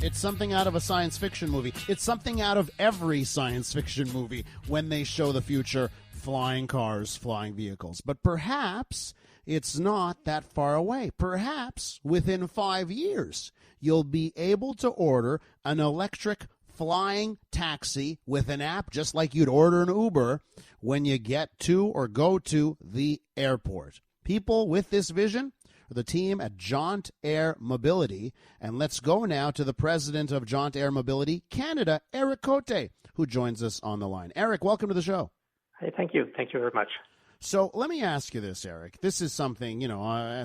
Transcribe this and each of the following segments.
It's something out of a science fiction movie. It's something out of every science fiction movie when they show the future, flying cars, flying vehicles. But perhaps it's not that far away. Perhaps within 5 years, you'll be able to order an electric flying taxi with an app just like you'd order an Uber when you get to or go to the airport. People with this vision, the team at Jaunt Air Mobility. And let's go now to the president of Jaunt Air Mobility Canada, Éric Côté, who joins us on the line. Éric, welcome to the show. Hey, thank you. Thank you very much. So let me ask you this, Éric. This is something,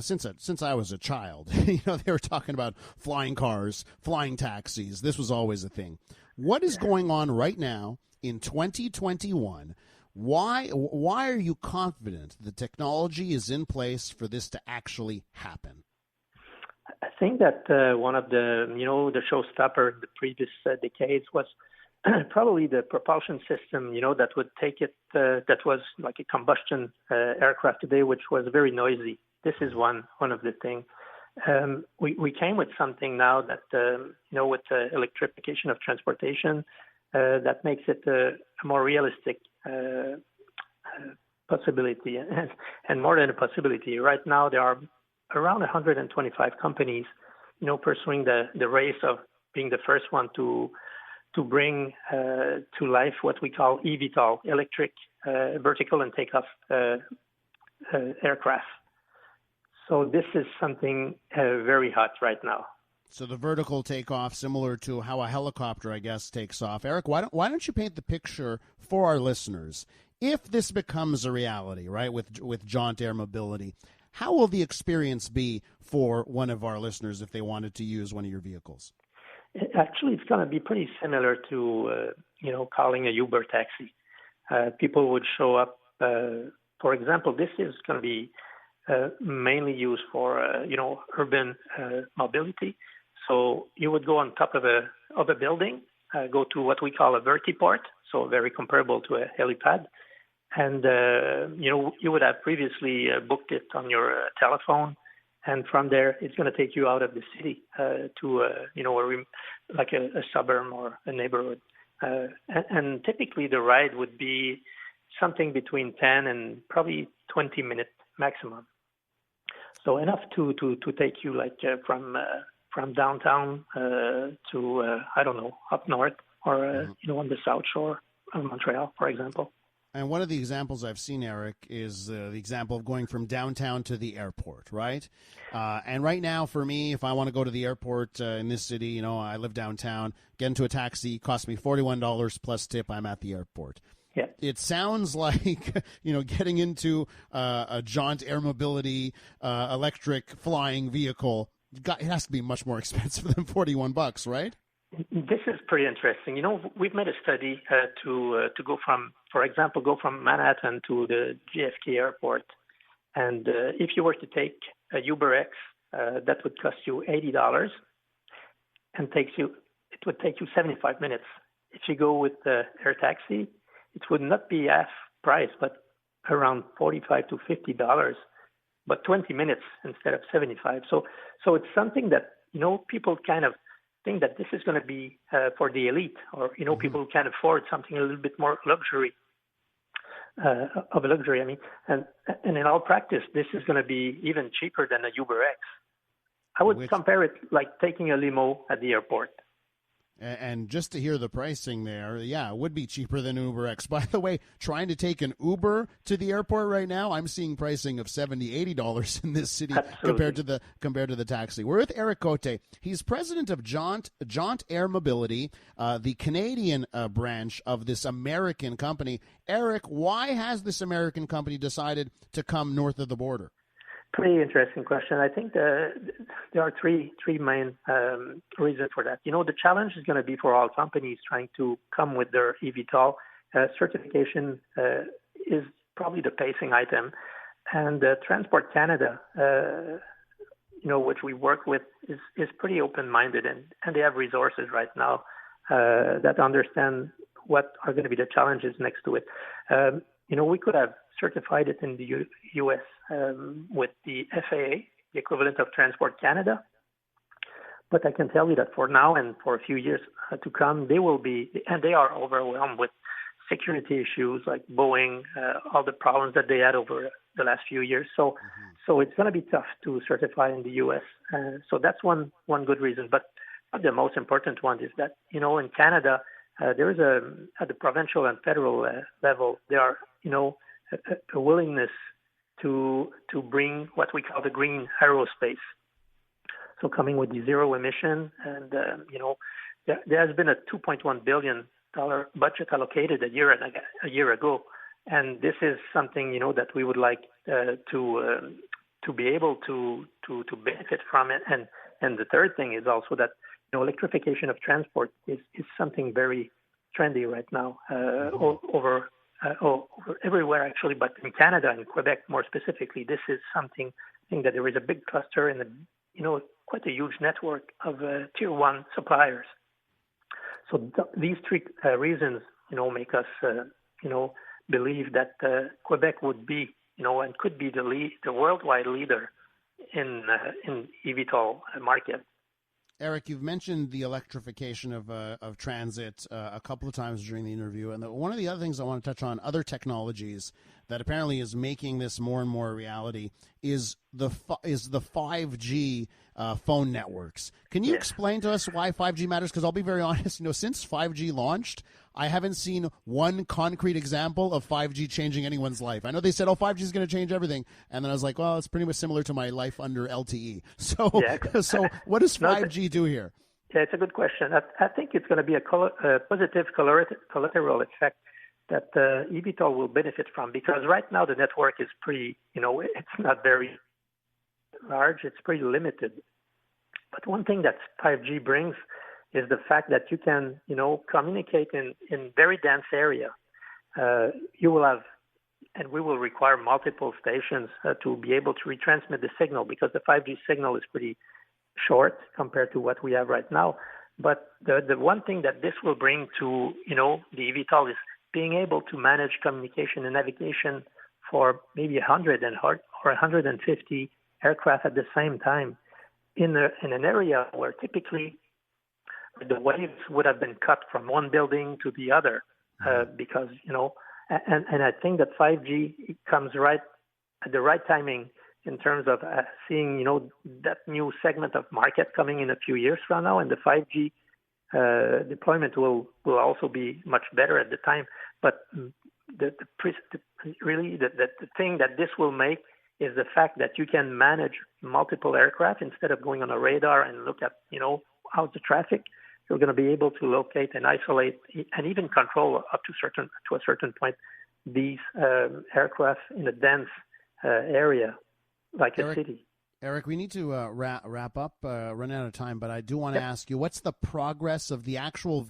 since I was a child, they were talking about flying cars, flying taxis. This was always a thing. What is going on right now in 2021? Why are you confident the technology is in place for this to actually happen? I think that one of the showstopper in the previous decades was probably the propulsion system, that would take it, that was like a combustion aircraft today, which was very noisy. This is one of the things. We came with something now that, with the electrification of transportation, that makes it a more realistic possibility, and more than a possibility. Right now, there are around 125 companies, pursuing the race of being the first one to bring to life what we call eVTOL, electric vertical and takeoff aircraft. So this is something very hot right now. So the vertical takeoff, similar to how a helicopter, I guess, takes off. Éric, why don't you paint the picture for our listeners? If this becomes a reality, right, with Jaunt Air Mobility, how will the experience be for one of our listeners if they wanted to use one of your vehicles? Actually, it's going to be pretty similar to, calling a Uber taxi. People would show up. For example, this is going to be mainly used for, urban mobility. So you would go on top of a building, go to what we call a vertiport, so very comparable to a helipad. And, you would have previously booked it on your telephone. And from there, it's going to take you out of the city to, a suburb or a neighborhood. And typically the ride would be something between 10 and probably 20 minutes maximum. So enough to take you from downtown to, up north or, on the South Shore of Montreal, for example. And one of the examples I've seen, Éric, is the example of going from downtown to the airport, right? And right now, for me, if I want to go to the airport in this city, I live downtown, get into a taxi, cost me $41 plus tip, I'm at the airport. Yeah. It sounds like, getting into a Jaunt Air Mobility electric flying vehicle, it has to be much more expensive than $41, right? This is pretty interesting. We've made a study to go from Manhattan to the JFK airport. And if you were to take a UberX, that would cost you $80 and it would take you 75 minutes. If you go with the air taxi, it would not be half price, but around $45 to $50, but 20 minutes instead of 75. So it's something that, people kind of think that this is going to be for the elite, or people who can afford something a little bit more luxury, and in all practice, this is going to be even cheaper than a UberX. I would compare it like taking a limo at the airport. And just to hear the pricing there, yeah, it would be cheaper than UberX. By the way, trying to take an Uber to the airport right now, I'm seeing pricing of $70, $80 in this city. Absolutely. compared to the taxi. We're with Éric Côté. He's president of Jaunt Air Mobility, the Canadian branch of this American company. Éric, why has this American company decided to come north of the border? Pretty interesting question. I think there are three main reasons for that. The challenge is going to be for all companies trying to come with their eVTOL. Certification is probably the pacing item. And Transport Canada, which we work with, is pretty open-minded, and they have resources right now that understand what are going to be the challenges next to it. We could have certified it in the U.S. With the FAA, the equivalent of Transport Canada. But I can tell you that for now and for a few years to come, they will be, and they are overwhelmed with security issues like Boeing, all the problems that they had over the last few years. So it's going to be tough to certify in the U.S. So that's one good reason. But the most important one is that, in Canada, there is at the provincial and federal level, there are, a willingness to bring what we call the green aerospace. So coming with the zero emission, and there has been a $2.1 billion budget allocated a year ago, and this is something that we would like to be able to benefit from it. And the third thing is also that electrification of transport is something very trendy right now over everywhere actually, but in Canada and Quebec more specifically, this is something that there is a big cluster and quite a huge network of tier one suppliers. So these three reasons, make us, believe that Quebec would be, and could be the worldwide leader in eVTOL market. Éric, you've mentioned the electrification of transit a couple of times during the interview, and one of the other things I want to touch on, other technologies that apparently is making this more and more a reality, is the 5G phone networks. Can you explain to us why 5G matters? Because I'll be very honest, since 5G launched, I haven't seen one concrete example of 5G changing anyone's life. I know they said, 5G is going to change everything. And then I was like, well, it's pretty much similar to my life under LTE. So what does 5G do here? Yeah, it's a good question. I think it's going to be a positive collateral effect that eVTOL will benefit from, because right now the network is pretty, it's not very large, it's pretty limited. But one thing that 5G brings is the fact that you can, communicate in very dense area. You will have, and we will require multiple stations to be able to retransmit the signal, because the 5G signal is pretty short compared to what we have right now. But the one thing that this will bring to, the eVTOL is being able to manage communication and navigation for maybe 100 or 150 aircraft at the same time in an area where typically the waves would have been cut from one building to the other, because, and I think that 5G comes right at the right timing in terms of seeing, that new segment of market coming in a few years from now, and the 5G deployment will also be much better at the time. But the thing that this will make is the fact that you can manage multiple aircraft instead of going on a radar and look at, how's the traffic. You're going to be able to locate and isolate and even control up to a certain point these aircraft in a dense area like a city. Éric, we need to wrap up, run out of time, but I do want to ask you, what's the progress of the actual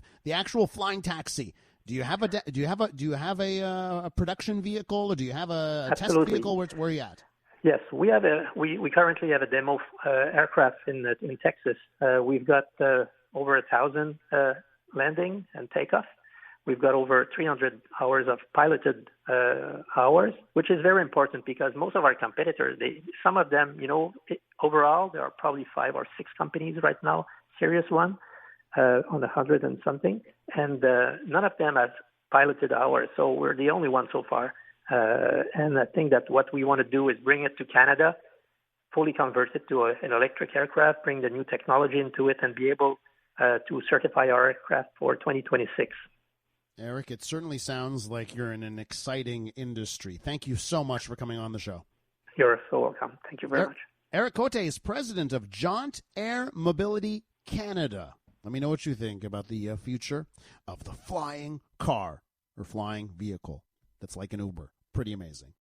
flying taxi? Do you have a production vehicle, or do you have a test vehicle? Where are you at? Yes, we currently have a demo aircraft in Texas. We've got over 1,000 landing and takeoff. We've got over 300 hours of piloted hours, which is very important because most of our competitors, some of them, overall, there are probably 5 or 6 companies right now, serious one, on 100 and something, and none of them have piloted hours, so we're the only one so far. And I think that what we want to do is bring it to Canada, fully convert it to an electric aircraft, bring the new technology into it, and be able to certify our aircraft for 2026. Éric, it certainly sounds like you're in an exciting industry. Thank you so much for coming on the show. You're so welcome. Thank you very much. Éric Côté is president of Jaunt Air Mobility Canada. Let me know what you think about the future of the flying car or flying vehicle that's like an Uber. Pretty amazing.